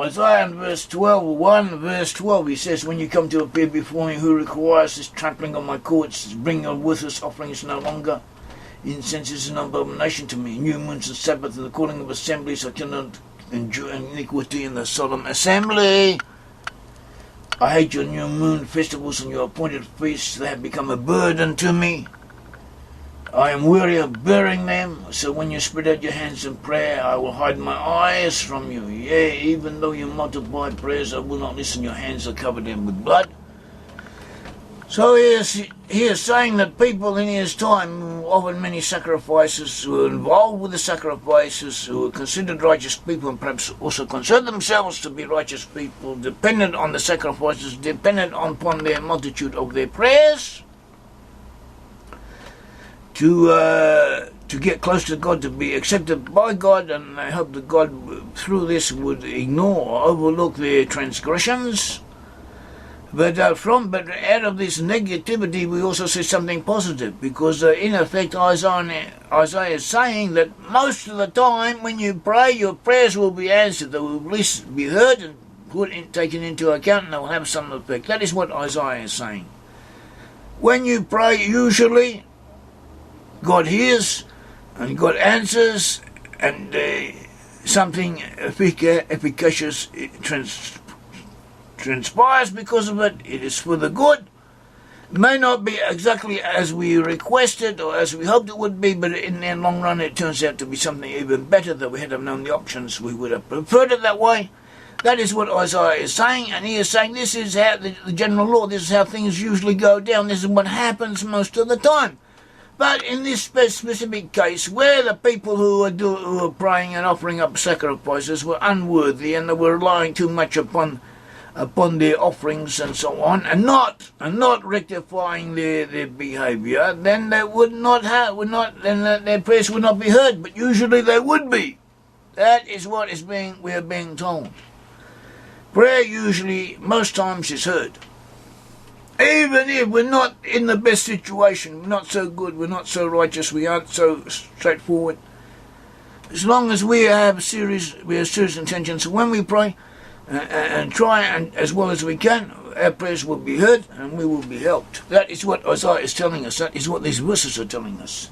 Isaiah in verse 12, 1 verse 12, he says, when you come to appear before me, who requires this trampling on my courts, bring your worthless offerings no longer. Incense is an abomination to me. New moons and Sabbath and the calling of assemblies, I cannot endure iniquity in the solemn assembly. I hate your new moon festivals and your appointed feasts. They have become a burden to me. I am weary of bearing them, so when you spread out your hands in prayer, I will hide my eyes from you. Yea, even though you multiply prayers, I will not listen. Your hands are covered in with blood. So he is saying that people in his time who offered many sacrifices, who were involved with the sacrifices, who were considered righteous people and perhaps also considered themselves to be righteous people, dependent on the sacrifices, dependent upon their multitude of their prayers, to get close to God, to be accepted by God, and I hope that God through this would ignore or overlook their transgressions. But out of this negativity we also see something positive, because in effect Isaiah is saying that most of the time when you pray, your prayers will be answered, they will at least be heard and taken into account, and they will have some effect. That is what Isaiah is saying. When you pray, usually God hears and God answers, and something efficacious transpires because of it. It is for the good. It may not be exactly as we requested or as we hoped it would be, but in the long run it turns out to be something even better. That we had have known the options, we would have preferred it that way. That is what Isaiah is saying, and he is saying this is how the general law, this is how things usually go down, this is what happens most of the time. But in this specific case, where the people who are praying and offering up sacrifices were unworthy, and they were relying too much upon their offerings and so on, and not rectifying their behaviour, then they their prayers would not be heard. But usually they would be. That is what we are being told. Prayer usually, most times, is heard. Even if we're not in the best situation, we're not so good, we're not so righteous, we aren't so straightforward. As long as we have serious intentions, so when we pray and try and as well as we can, our prayers will be heard and we will be helped. That is what Isaiah is telling us. That is what these verses are telling us.